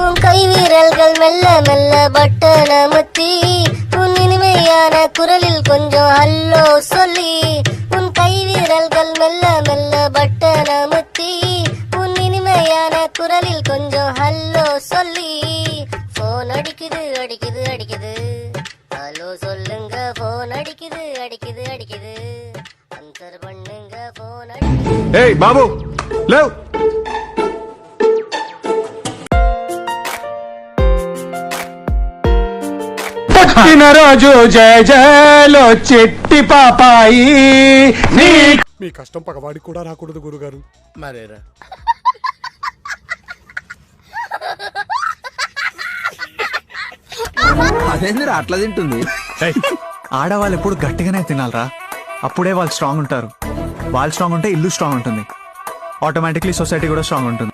உன் கை வீரல்கள் மெல்ல மெல்ல பட்டன முத்தி உன் இனிமையான குரலில் கொஞ்சம் ஹல்லோ சொல்லி உன் கை வீரல்கள் மெல்ல மெல்ல பட்டன முத்தி உன் இனிமையான குரலில் கொஞ்சம் ஹல்லோ சொல்லி போன் அடிக்குது அடிக்குது அடிக்குது ஹலோ சொல்லுங்க போன் அடிக்குது அடிக்குது அடிக்குது அன்சர் பண்ணுங்க போன் அடிக்குது. ఏయ్ బాబు లేవ్ పుట్టినరోజు జయ జయలో చెట్టి పాపాయి నీ మీ కష్టం పగవాడికి కూడా రాకూడదు గురుగారు. మరేరా అదేందిరా అట్లా తింటుంది? ఆడవాళ్ళు ఎప్పుడు గట్టిగానే తినాలరా, అప్పుడే వాళ్ళు స్ట్రాంగ్ ఉంటారు. వాళ్ళు స్ట్రాంగ్ ఉంటే ఇల్లు స్ట్రాంగ్ ఉంటుంది, ఆటోమేటిక్లీ సొసైటీ కూడా స్ట్రాంగ్ ఉంటుంది.